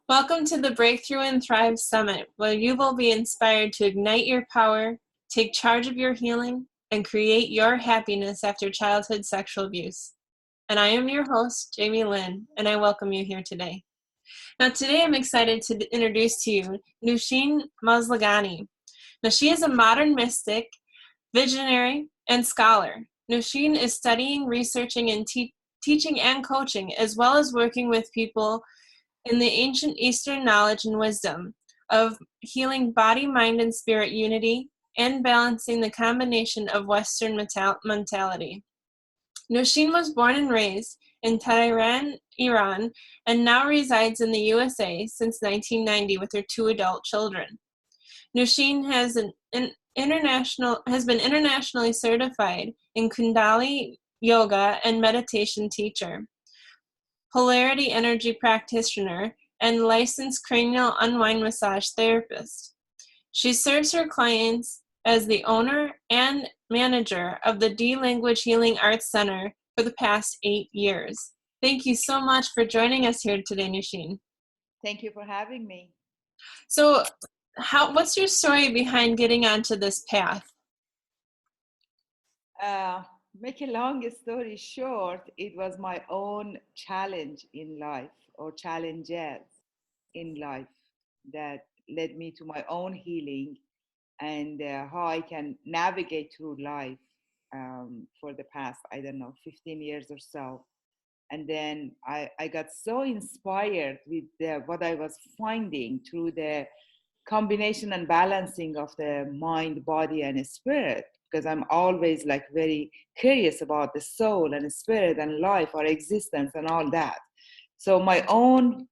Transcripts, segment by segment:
Welcome to the Breakthrough and Thrive Summit, where you will be inspired to ignite your power, take charge of your healing, and create your happiness after childhood sexual abuse. And I am your host, Jamie Lynn, and I welcome you here today. Now, today I'm excited to introduce to you Noushin Mazlaghani. Now, she is a modern mystic, visionary, and scholar. Nasheen is studying, researching, and teaching and coaching, as well as working with people in the ancient Eastern knowledge and wisdom of healing body, mind, and spirit unity and balancing the combination of Western mentality. Nasheen was born and raised in Tehran, Iran, and now resides in the USA since 1990 with her two adult children. Nasheen has been internationally certified in Kundalini yoga and meditation teacher, Polarity energy practitioner, and licensed cranial unwind massage therapist. She serves her clients as the owner and manager of the D-Language Healing Arts Center for the past 8 years. Thank you so much for joining us here today, Nasheen. Thank you for having me. So, what's your story behind getting onto this path? Make a long story short, it was my own challenge in life, or challenges in life, that led me to my own healing and how I can navigate through life for the past, 15 years or so. And then I got so inspired with what I was finding through the combination and balancing of the mind, body, and spirit, because I'm always like very curious about the soul and the spirit and life, our existence, and all that. So my own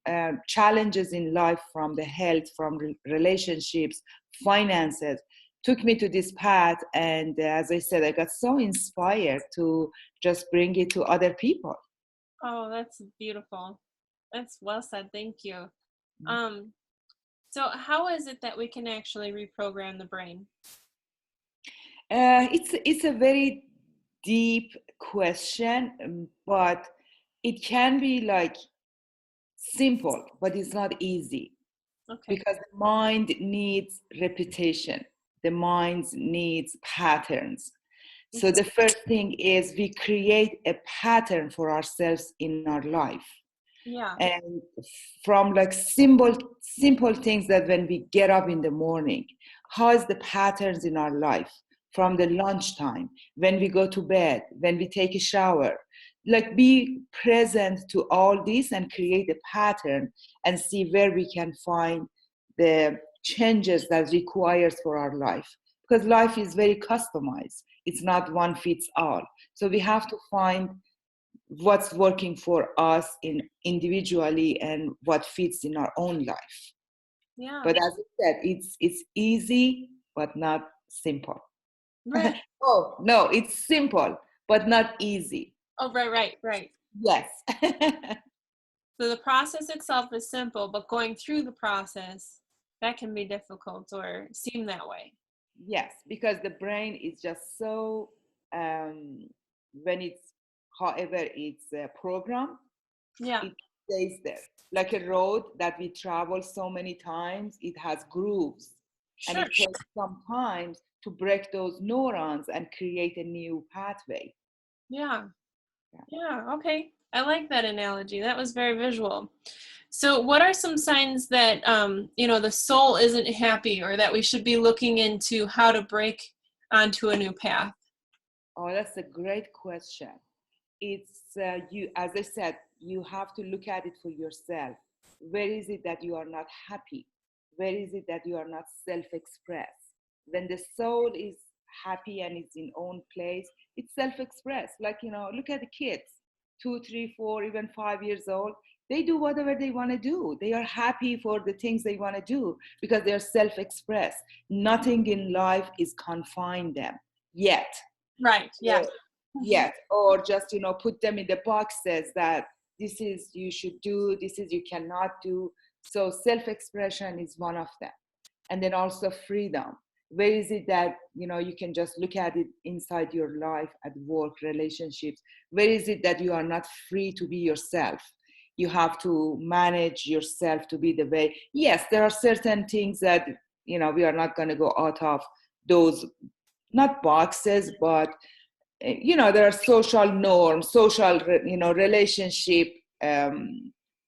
challenges in life, from the health, from relationships, finances, took me to this path. And as I said, I got so inspired to just bring it to other people. Oh, that's beautiful. That's well said. Thank you. So how is it that we can actually reprogram the brain? It's a very deep question, but it can be like simple, but it's not easy. Okay. Because the mind needs repetition. The mind needs patterns. So the first thing is we create a pattern for ourselves in our life. Yeah. And from like simple things, that when we get up in the morning, how is the patterns in our life, from the lunchtime, when we go to bed, when we take a shower, like be present to all this and create a pattern and see where we can find the changes that requires for our life, because life is very customized. It's not one fits all. So we have to find what's working for us individually and what fits in our own life. Yeah. But as I said, it's easy but not simple. Right. Oh no, it's simple but not easy. Oh, right. Yes. So the process itself is simple, but going through the process, that can be difficult or seem that way. Yes, because the brain is just so when it's, however it's programmed, Yeah. it stays there. Like a road that we travel so many times, it has grooves. Sure. And it takes some time to break those neurons and create a new pathway. Yeah. Okay. I like that analogy. That was very visual. So what are some signs that, the soul isn't happy, or that we should be looking into how to break onto a new path? Oh, that's a great question. It's you, as I said, you have to look at it for yourself. Where is it that you are not happy? Where is it that you are not self-expressed? When the soul is happy and it's in own place, it's self-expressed. Like, look at the kids, 2, 3, 4, even 5 years old. They do whatever they want to do. They are happy for the things they want to do because they are self-expressed. Nothing in life is confined them yet. Right. Yeah. Yet, or just put them in the boxes that this is you should do, this is you cannot do. So self-expression is one of them. And then also freedom. Where is it that you can just look at it inside your life, at work, relationships? Where is it that you are not free to be yourself? You have to manage yourself to be the way. Yes, there are certain things that, we are not going to go out of those, not boxes, but, there are social norms, social, relationship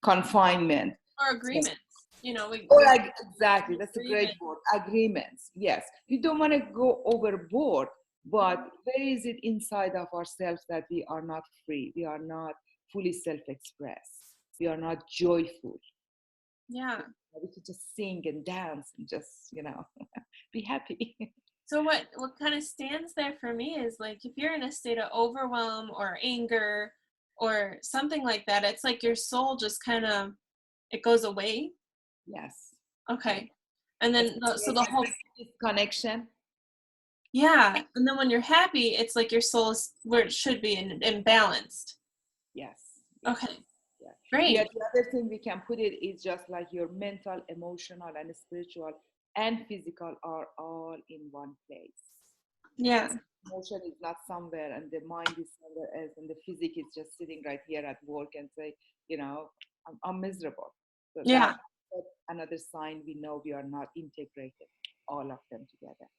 confinement. Or agreements. Oh, We exactly. That's a great agreement. word. Agreements. Yes. You don't want to go overboard, but where is it inside of ourselves that we are not free? We are not fully self-expressed. We are not joyful. Yeah. We could just sing and dance and just, be happy. So what kind of stands there for me is like if you're in a state of overwhelm or anger or something like that, it's like your soul just kind of it goes away. Yes. Okay. And then so the whole connection. yeah, and then when you're happy, it's like your soul is where it should be and balanced. Yes. Okay. Yeah. Great. The other thing we can put it is just like your mental, emotional, and spiritual and physical are all in one place. Yeah. Emotion is not somewhere, and the mind is somewhere else, and the physic is just sitting right here at work and say, I'm miserable. So Yeah. that's another sign we know we are not integrated, all of them together.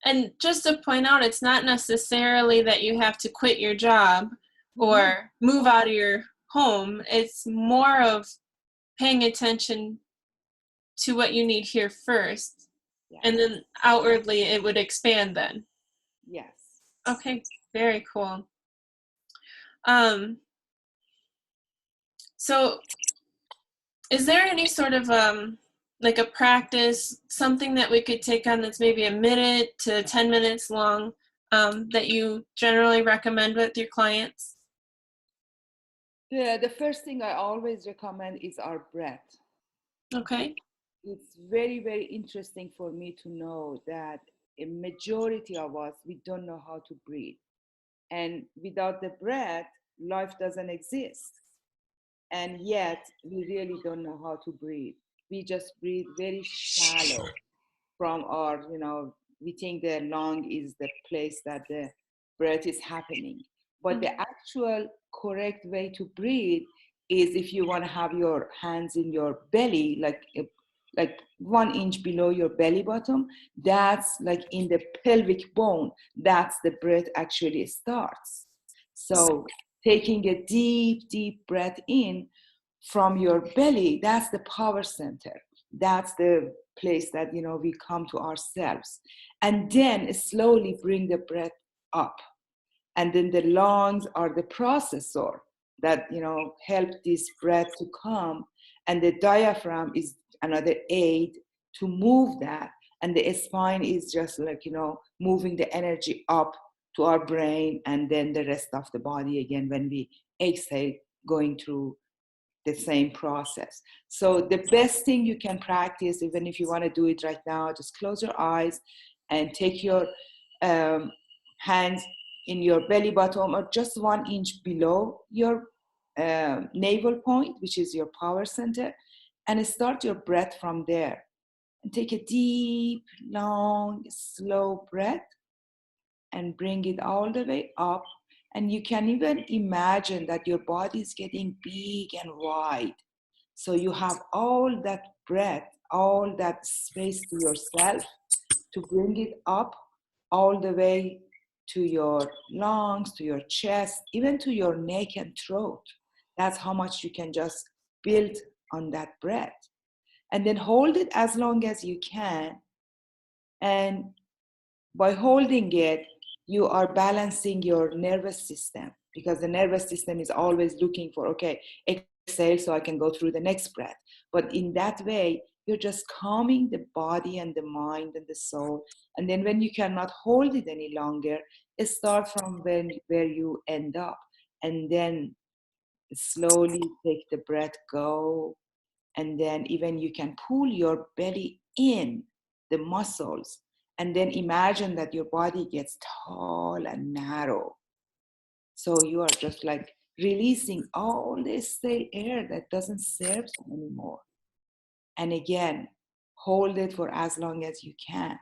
And just to point out, it's not necessarily that you have to quit your job or move out of your home. It's more of paying attention to what you need here first. Yes. And then outwardly it would expand then. Yes. Okay, very cool. So is there any sort of like a practice, something that we could take on that's maybe a minute to 10 minutes long that you generally recommend with your clients? The first thing I always recommend is our breath. Okay. It's very, very interesting for me to know that a majority of us, we don't know how to breathe. And without the breath, life doesn't exist. And yet, we really don't know how to breathe. We just breathe very shallow from our, we think the lung is the place that the breath is happening. But the actual correct way to breathe is if you want to have your hands in your belly, like 1 inch below your belly button, that's like in the pelvic bone, that's the breath actually starts. So taking a deep, deep breath in from your belly, that's the power center. That's the place that, we come to ourselves. And then slowly bring the breath up. And then the lungs are the processor that, help this breath to come. And the diaphragm is another aid to move that. And the spine is just like, moving the energy up to our brain, and then the rest of the body again when we exhale, going through the same process. So the best thing you can practice, even if you want to do it right now, just close your eyes and take your hands in your belly button or just 1 inch below your navel point, which is your power center, and start your breath from there. And take a deep, long, slow breath and bring it all the way up. And you can even imagine that your body is getting big and wide. So you have all that breath, all that space to yourself to bring it up all the way to your lungs, to your chest, even to your neck and throat. That's how much you can just build on that breath. And then hold it as long as you can. And by holding it, you are balancing your nervous system, because the nervous system is always looking for, okay, exhale so I can go through the next breath. But in that way, you're just calming the body and the mind and the soul. And then when you cannot hold it any longer, start from where you end up. And then slowly take the breath, go. And then even you can pull your belly in, the muscles, and then imagine that your body gets tall and narrow. So you are just like releasing all this stale air that doesn't serve you anymore. And again, hold it for as long as you can.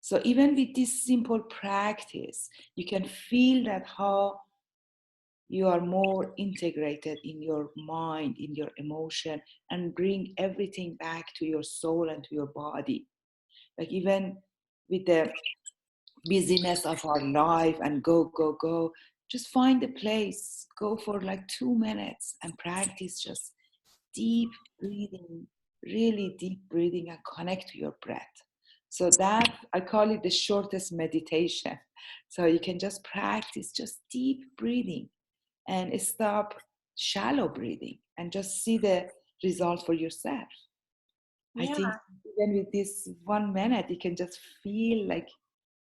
So even with this simple practice, you can feel that how you are more integrated in your mind, in your emotion, and bring everything back to your soul and to your body. Like even with the busyness of our life and go, go, go, just find a place, go for like 2 minutes and practice just deep breathing, really deep breathing, and connect to your breath. So that I call it the shortest meditation. So you can just practice just deep breathing and stop shallow breathing and just see the result for yourself. I Yeah. think even with this 1 minute, you can just feel like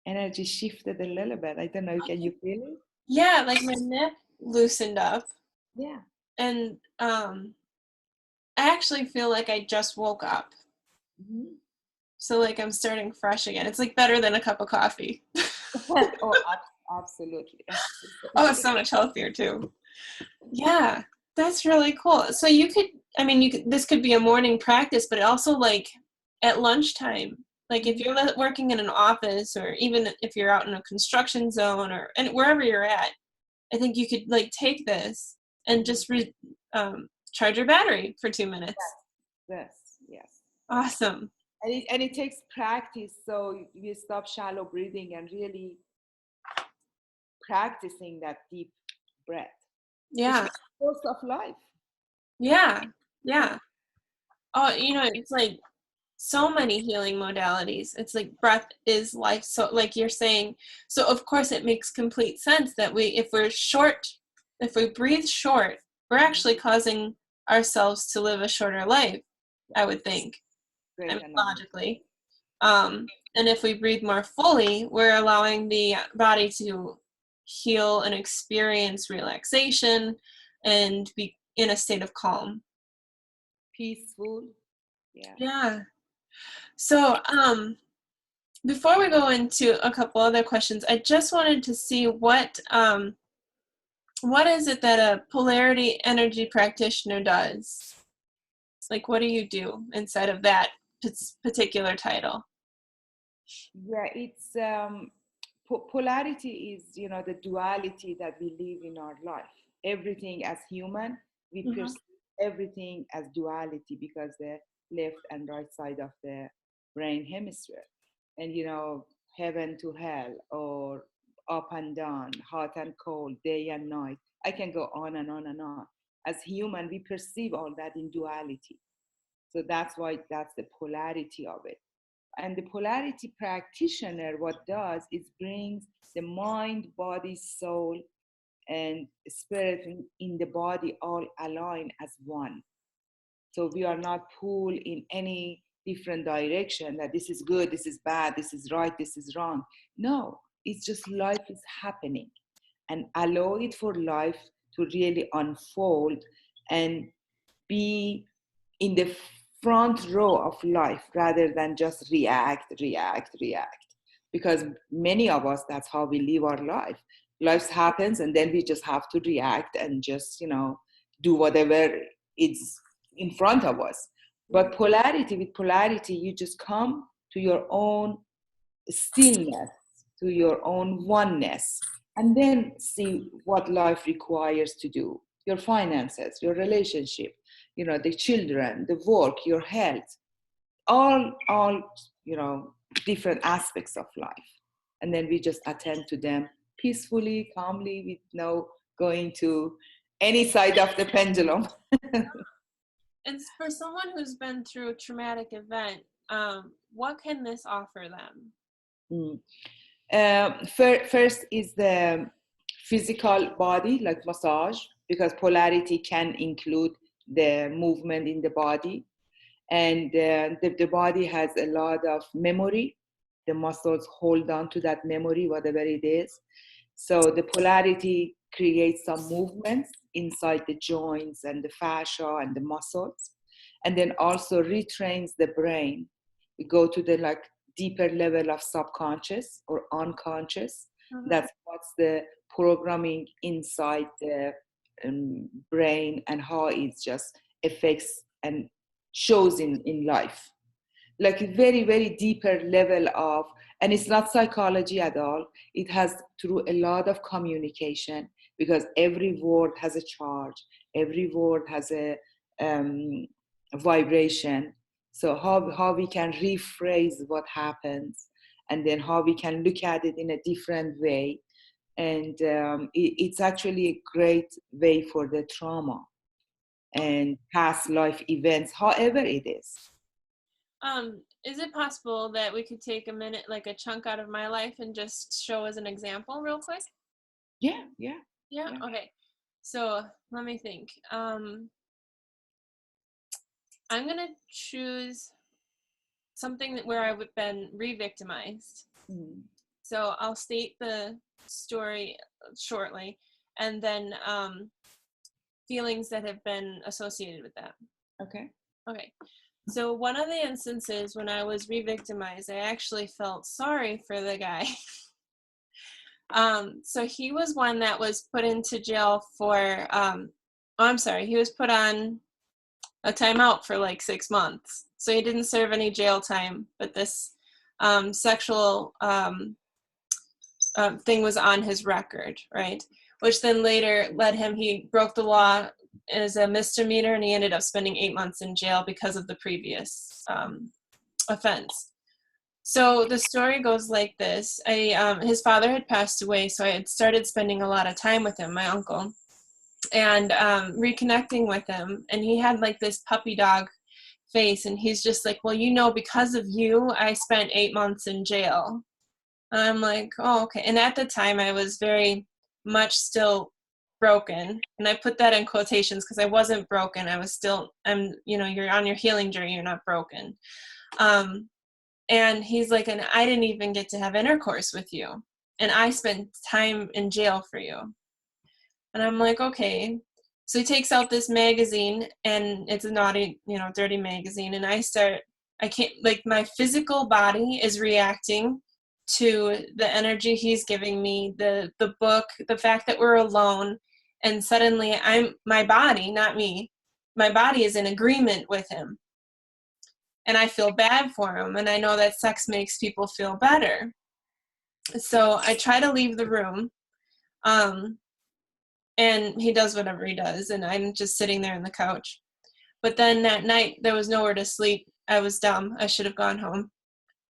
energy shifted a little bit. I don't know, can you feel it? Yeah, like my neck loosened up, Yeah. and I actually feel like I just woke up. Mhm. So like I'm starting fresh again. It's like better than a cup of coffee. Oh, absolutely, Oh, it's absolutely. so much healthier too. Yeah, that's really cool. So you could, I mean, you could, this could be a morning practice, but also like at lunchtime. Like if you're working in an office, or even if you're out in a construction zone, or and wherever you're at, I think you could like take this and just charge your battery for 2 minutes. Yes, yes. Awesome. And it takes practice. So you stop shallow breathing and really practicing that deep breath, which is Yeah. the source of life. Yeah. Yeah. Oh, it's like so many healing modalities. It's like breath is life. So like you're saying, so of course it makes complete sense that if we breathe short, we're actually causing ourselves to live a shorter life, I would think. I Great mean, analogy. logically. And if we breathe more fully, we're allowing the body to heal and experience relaxation and be in a state of calm. Peaceful. Yeah. Yeah. So, before we go into a couple other questions, I just wanted to see what is it that a polarity energy practitioner does? Like, what do you do inside of that particular title? Yeah, it's polarity is, the duality that we live in our life. Everything as human, we Mm-hmm. perceive everything as duality because the left and right side of the brain hemisphere. And, heaven to hell, or up and down, hot and cold, day and night. I can go on and on and on. As human, we perceive all that in duality. So that's why that's the polarity of it. And the polarity practitioner, what does is brings the mind, body, soul, and spirit in the body all align as one. So we are not pulled in any different direction, that this is good, this is bad, this is right, this is wrong. No, it's just life is happening, and allow it for life to really unfold and be in the front row of life rather than just react, react, react. Because many of us, that's how we live our life. Life happens and then we just have to react and just, do whatever is in front of us. But with polarity, you just come to your own stillness, to your own oneness, and then see what life requires to do. Your finances, your relationship, the children, the work, your health, all different aspects of life. And then we just attend to them peacefully, calmly, with no going to any side of the pendulum. And for someone who's been through a traumatic event, what can this offer them? Mm. First is the physical body, like massage, because polarity can include the movement in the body. And the body has a lot of memory. The muscles hold on to that memory, whatever it is. So the polarity creates some movements inside the joints and the fascia and the muscles, and then also retrains the brain. We go to the deeper level of subconscious or unconscious. Mm-hmm. That's what's the programming inside the brain, and how it just affects and shows in life, like a very, very deeper level and it's not psychology at all. It has through a lot of communication because every word has a charge, every word has a vibration. So how we can rephrase what happens, and then how we can look at it in a different way. And it's actually a great way for the trauma and past life events, however it is. Is it possible that we could take a minute, like a chunk out of my life, and just show as an example real quick? Yeah, yeah, Yeah? yeah. Okay. So let me think. I'm gonna choose something where I've been re-victimized. Mhm. So I'll state the story shortly, and then feelings that have been associated with that. Okay. Okay. So one of the instances when I was re-victimized, I actually felt sorry for the guy. So he was one that was put into jail for, he was put on a timeout for like 6 months. So he didn't serve any jail time, but this sexual thing was on his record, right? Which then later led him, he broke the law as a misdemeanor, and he ended up spending 8 months in jail because of the previous offense. So the story goes like this. His father had passed away, so I had started spending a lot of time with him, my uncle, and reconnecting with him. And he had like this puppy dog face, and he's just like, well, because of you, I spent 8 months in jail. And I'm like, oh, okay. And at the time, I was very much still broken. And I put that in quotations because I wasn't broken. I was still, you're on your healing journey, you're not broken. And he's like, and I didn't even get to have intercourse with you. And I spent time in jail for you. And I'm like, okay. So he takes out this magazine, and it's a naughty, dirty magazine. And I can't, like, my physical body is reacting to the energy he's giving me, the book, the fact that we're alone. And suddenly my body, not me, my body is in agreement with him. And I feel bad for him. And I know that sex makes people feel better. So I try to leave the room. And he does whatever he does. And I'm just sitting there on the couch. But then that night, there was nowhere to sleep. I was dumb. I should have gone home.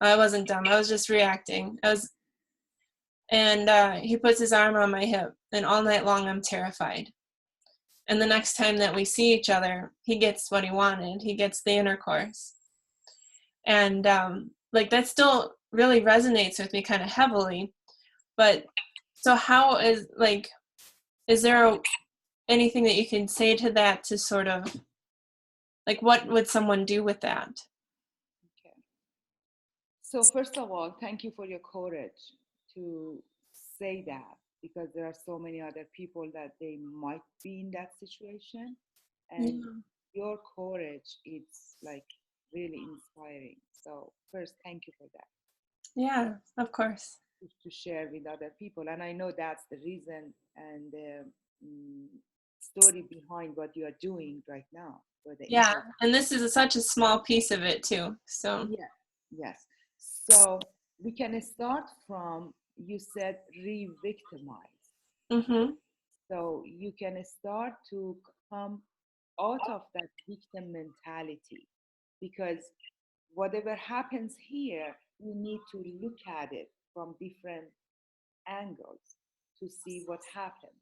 I wasn't dumb. I was just reacting. And he puts his arm on my hip. And all night long, I'm terrified. And the next time that we see each other, he gets what he wanted. He gets the intercourse. And like that still really resonates with me kind of heavily. But so how is there anything that you can say to that, to sort of, like, what would someone do with that? Okay. So first of all, thank you for your courage to say that, because there are so many other people that they might be in that situation, and Yeah, your courage is like really inspiring. So first, thank you for that, yeah, of course. to share with other people. And I know that's the reason and the mm, story behind what you are doing right now for the Yeah, impact. and this is such a small piece of it too. So Yeah, yes. So we can start from, you said re-victimize. mm-hmm. So you can start to come out of that victim mentality, because whatever happens here, you need to look at it from different angles to see what happened,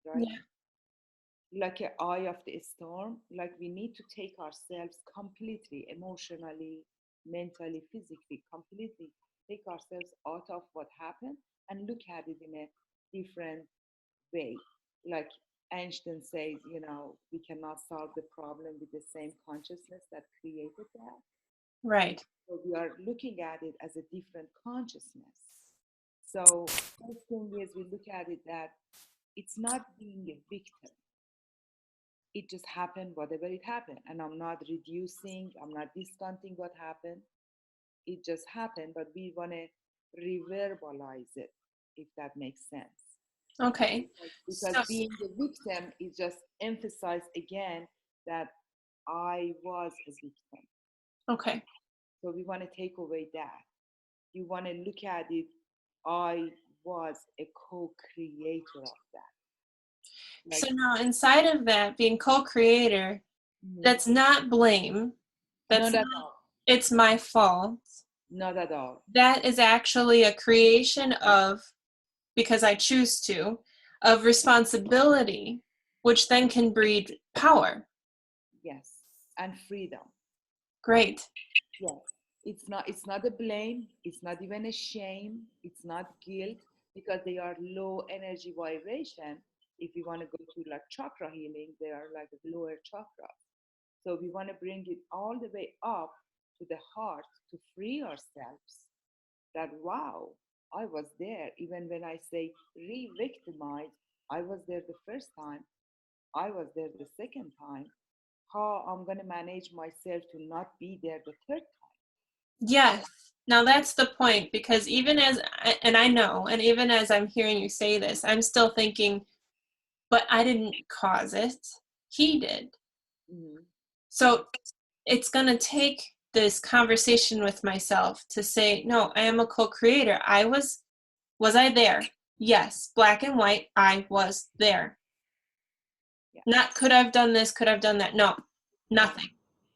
right? Yeah, Like an eye of the storm, like we need to take ourselves completely emotionally, mentally, physically, completely take ourselves out of what happened and look at it in a different way. Like Einstein says, we cannot solve the problem with the same consciousness that created that. right. So we are looking at it as a different consciousness. So first thing is we look at it that it's not being a victim. It just happened, whatever it happened. And I'm not reducing, I'm not discounting what happened. It just happened, but we want to reverbalize it, if that makes sense. Okay. Because So being the victim is just emphasized again that I was a victim. okay. So we want to take away that. You want to look at it, I was a co creator of that. So Like, now inside of that, being co-creator, mhm. that's not blame. That's Not at not, all. it's my fault. Not at all. That is actually a creation of, because I choose to, of responsibility, which then can breed power. Yes. And freedom. Great. Yes. It's not a blame, it's not even a shame, it's not guilt, because they are low energy vibration. If you want to go to like chakra healing, they are like a lower chakra. So we want to bring it all the way up to the heart to free ourselves. That wow, I was there. Even when I say re-victimize, I was there the first time, I was there the second time. How I'm gonna manage myself to not be there the third time? Yes. Now that's the point, because even as, and I know, and even as I'm hearing you say this, I'm still thinking, but I didn't cause it. He did. Mm-hmm. So it's going to take this conversation with myself to say, no, I am a co-creator. Was I there? Yes. Black and white, I was there. Yeah. Not could I've done this, could I've done that. No, nothing.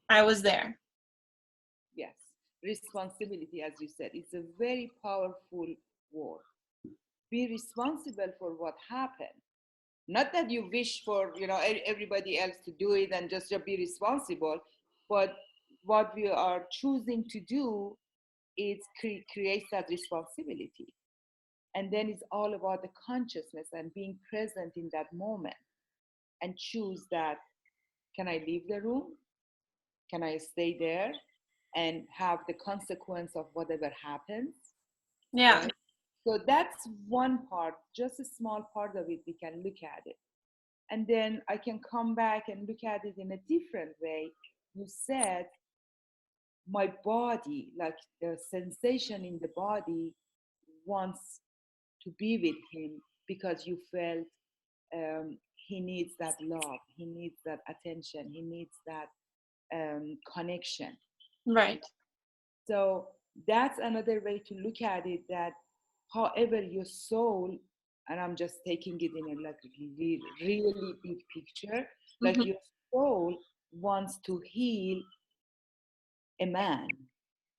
I was there. Yes. Responsibility, as you said, is a very powerful word. Be responsible for what happened. Not that you wish for, everybody else to do it and just be responsible, but what we are choosing to do is creates that responsibility. And then it's all about the consciousness and being present in that moment and choose that, can I leave the room? Can I stay there and have the consequence of whatever happens? Yeah. Right? So that's one part, just a small part of it, we can look at it. And then I can come back and look at it in a different way. You said, my body, like the sensation in the body, wants to be with him because you felt he needs that love, he needs that attention, he needs that connection. Right. So that's another way to look at it, that however your soul, and I'm just taking it in a like really big picture, like Mm-hmm. your soul wants to heal a man,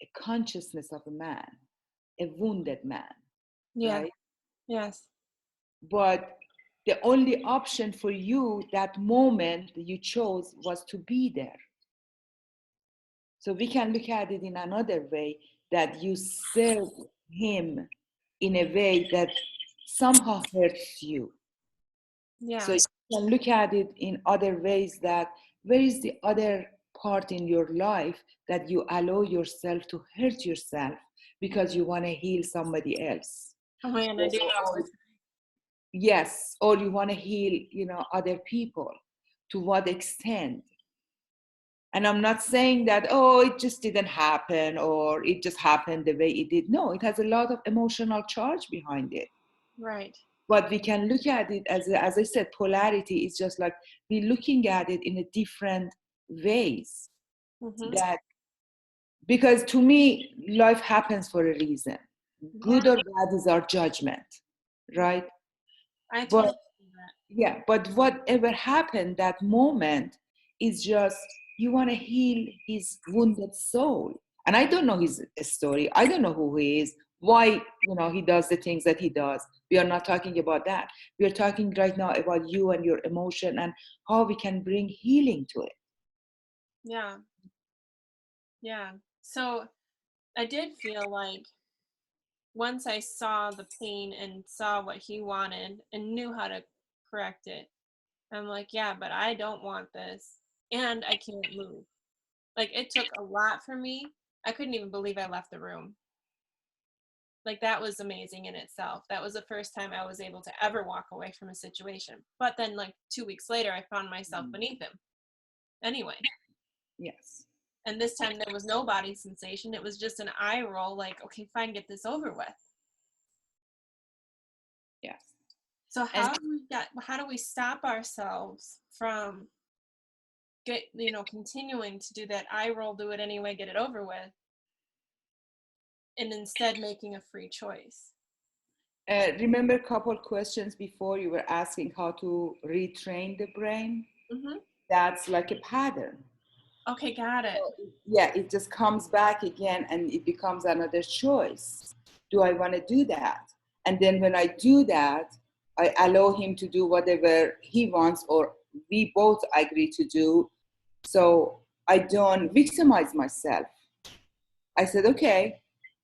a consciousness of a man, a wounded man, Yeah. right? Yes. But the only option for you that moment that you chose was to be there. So we can look at it in another way, that you serve him in a way that somehow hurts you. So Yeah. you can look at it in other ways, that where is the other part in your life that you allow yourself to hurt yourself because you want to heal somebody else. Oh man, I do it all the Or, yes, or you want to heal, other people. To what extent? And I'm not saying that, oh, it just didn't happen or it just happened the way it did. No, it has a lot of emotional charge behind it. time. Right. But we can look at it as I said, polarity is just like we're looking at it in a different ways. Mm-hmm. That, because to me, life happens for a reason. Yeah. Good or bad is our judgment, right? I But totally do that. yeah, but whatever happened that moment is just, you want to heal his wounded soul. And I don't know his story. I don't know who he is, why, he does the things that he does. We are not talking about that. We are talking right now about you and your emotion and how we can bring healing to it. Yeah. Yeah. So I did feel like once I saw the pain and saw what he wanted and knew how to correct it, I'm like, yeah, but I don't want this. And I can't move. Like, it took a lot for me. I couldn't even believe I left the room. Like, that was amazing in itself. That was the first time I was able to ever walk away from a situation. But then, like, 2 weeks later, I found myself Mm. beneath him anyway. Yes. And this time there was no body sensation. It was just an eye roll, like, okay, fine, get this over with. Yes. So And how do we stop ourselves from continuing to do that eye roll, do it anyway, get it over with, and instead making a free choice? Remember a couple questions before you were asking how to retrain the brain? Mm-hmm. That's like a pattern. Okay, got it. Yeah, it just comes back again and it becomes another choice. Do I want to do that? And then when I do that, I allow him to do whatever he wants or we both agree to do. So I don't victimize myself. I said, okay,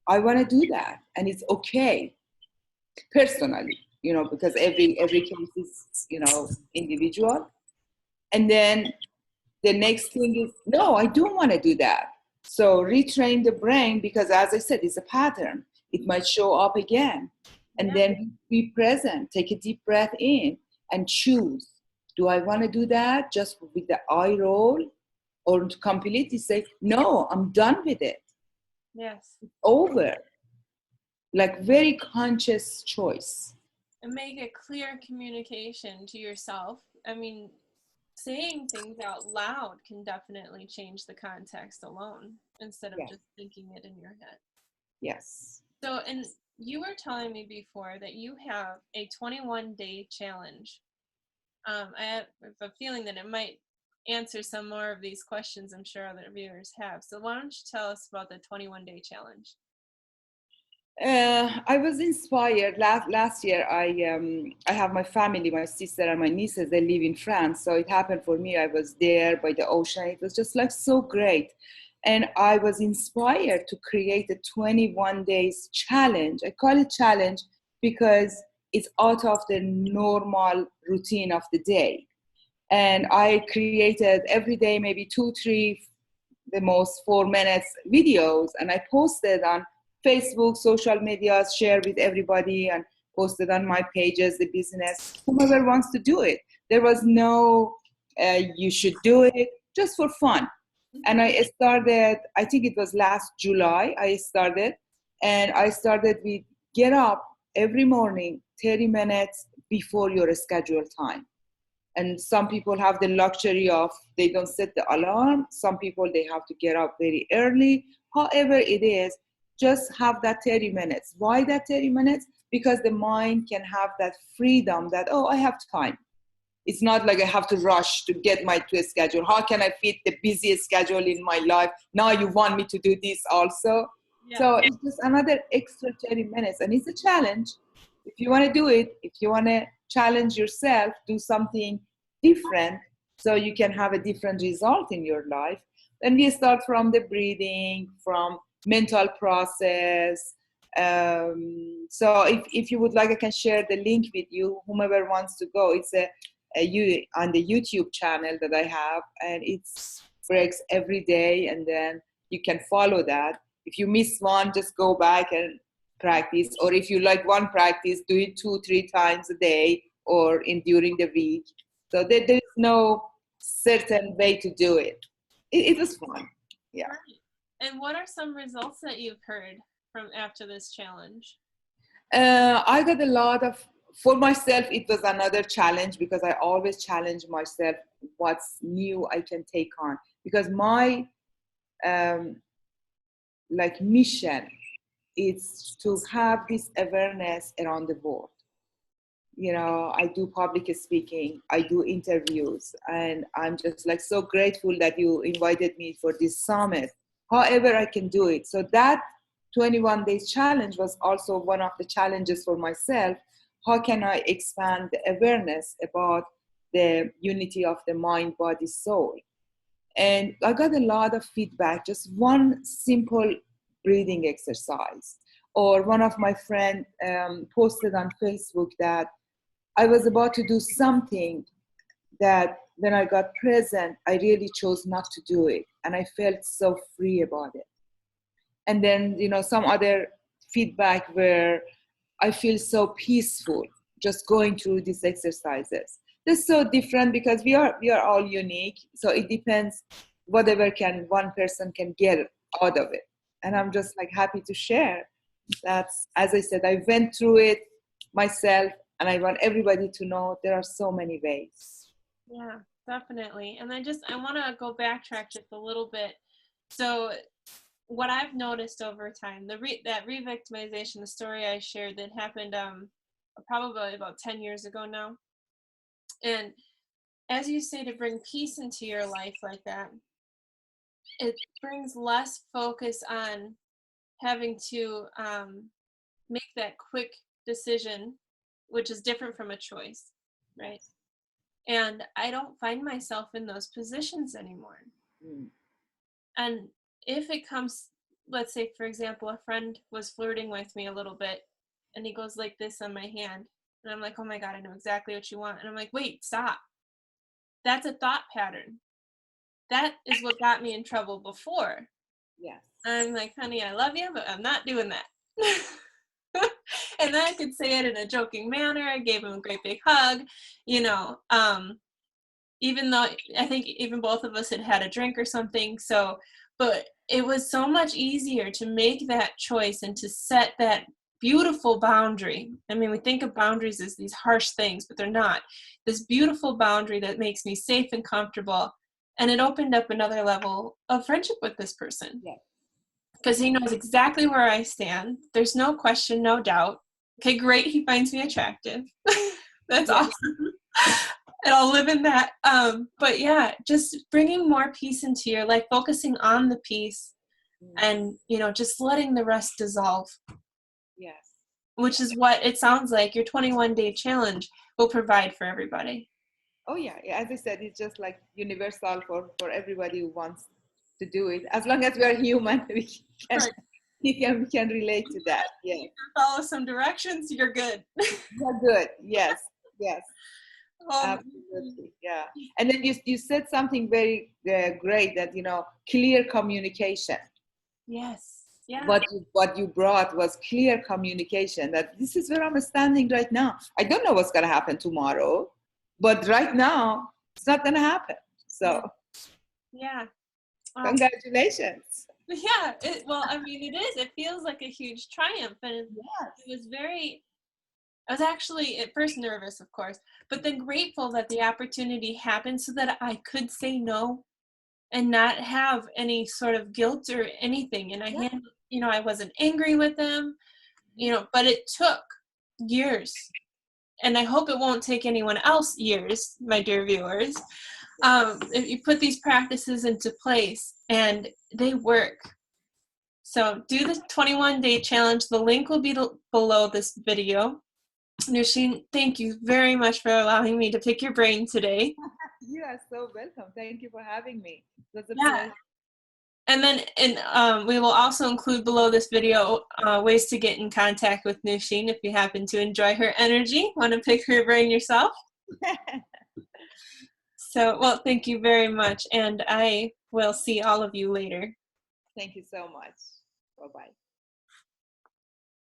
I want to do that. And it's okay personally, because every case is, individual. And then the next thing is, no, I don't want to do that. So retrain the brain, because as I said, it's a pattern. It might show up again. And Yeah. then be present, take a deep breath in and choose. Do I want to do that just with the eye roll, or to completely say, no, I'm done with it. Yes. It's over. Like very conscious choice. And make a clear communication to yourself. I mean, saying things out loud can definitely change the context alone instead of Yes. just thinking it in your head. Yes. So, and you were telling me before that you have a 21-day challenge. I have a feeling that it might answer some more of these questions I'm sure other viewers have. So why don't you tell us about the 21-day challenge? I was inspired last year. I have my family, my sister and my nieces. They live in France, so it happened for me. I was there by the ocean. It was just like so great, and I was inspired to create a 21 days challenge. I call it challenge because it's out of the normal routine of the day, and I created every day maybe 2, 3, the most 4 minutes videos, and I posted on Facebook, social media, share with everybody, and posted on my pages, the business, whomever wants to do it. There was no, you should do it, just for fun. And I started, I think it was last July, and I started with get up every morning, 30 minutes before your scheduled time. And some people have the luxury of they don't set the alarm. Some people, they have to get up very early. However it is, just have that 30 minutes. Why that 30 minutes? Because the mind can have that freedom that, oh, I have time. It's not like I have to rush to get my to a schedule. How can I fit the busiest schedule in my life? Now you want me to do this also. Yeah. So it's just another extra 30 minutes, and it's a challenge. If you want to do it, if you want to challenge yourself, do something different so you can have a different result in your life. Then we start from the breathing, from mental process. So if you would like, I can share the link with you, whomever wants to go. It's on the YouTube channel that I have, and it breaks every day, and then you can follow that. If you miss one, just go back and practice, or if you like one practice, do it 2, 3 times a day or during the week. So there's no certain way to do it. It was fun. Yeah. Right. And what are some results that you've heard from after this challenge? I got a lot of, for myself, it was another challenge because I always challenge myself what's new I can take on. Because my mission is to have this awareness around the world. I do public speaking, I do interviews, and I'm just like so grateful that you invited me for this summit. However, I can do it. So that 21 days challenge was also one of the challenges for myself. How can I expand the awareness about the unity of the mind, body, soul? And I got a lot of feedback, just one simple breathing exercise. Or one of my friends posted on Facebook that I was about to do something that when I got present, I really chose not to do it. And I felt so free about it. And then, some other feedback where I feel so peaceful just going through these exercises. They're so different because we are all unique. So it depends whatever one person can get out of it. And I'm just like happy to share. That's, as I said, I went through it myself, and I want everybody to know there are so many ways. Yeah, definitely. And I want to go backtrack just a little bit. So what I've noticed over time, that re-victimization, the story I shared that happened probably about 10 years ago now. And as you say, to bring peace into your life like that, it brings less focus on having to make that quick decision, which is different from a choice, right? And I don't find myself in those positions anymore. Mm. And if it comes, let's say, for example, a friend was flirting with me a little bit, and he goes like this on my hand, and I'm like, oh my God, I know exactly what you want. And I'm like, wait, stop. That's a thought pattern. That is what got me in trouble before. Yes. I'm like, honey, I love you, but I'm not doing that. And then I could say it in a joking manner. I gave him a great big hug, you know, even though I think even both of us had had a drink or something. So, but it was so much easier to make that choice and to set that beautiful boundary. I mean, we think of boundaries as these harsh things, but they're not. This beautiful boundary that makes me safe and comfortable. And it opened up another level of friendship with this person. Yes. Because he knows exactly where I stand. There's no question, no doubt. Okay, great. He finds me attractive. That's Yes. awesome. And I'll live in that. But yeah, just bringing more peace into your life, focusing on the peace, and just letting the rest dissolve. Yes. Which is what it sounds like your 21-day challenge will provide for everybody. Oh yeah. As I said, it's just like universal for everybody who wants to do it. As long as we are human, we can Right. we can relate to that. Yes. You can follow some directions, you're good. You're good. Yes. Yes. Um, Absolutely. Yeah. And then you said something very great, that clear communication. yes. Yeah. What you brought was clear communication, that this is where I'm standing right now. I don't know what's going to happen tomorrow, but right now it's not going to happen. So Yeah. congratulations. Yeah. Well, I mean, it is. It feels like a huge triumph. And it was I was actually at first nervous, of course, but then grateful that the opportunity happened so that I could say no and not have any sort of guilt or anything. And I wasn't angry with them, but it took years. And I hope it won't take anyone else years, my dear viewers. If you put these practices into place, and they work. So do the 21-day challenge. The link will be below this video. Nushin, thank you very much for allowing me to pick your brain today. You are so welcome. Thank you for having me. It was a Yeah. pleasure. And then we will also include below this video ways to get in contact with Nushin if you happen to enjoy her energy, want to pick her brain yourself. So, well, thank you very much, and I will see all of you later. Thank you so much. Bye-bye.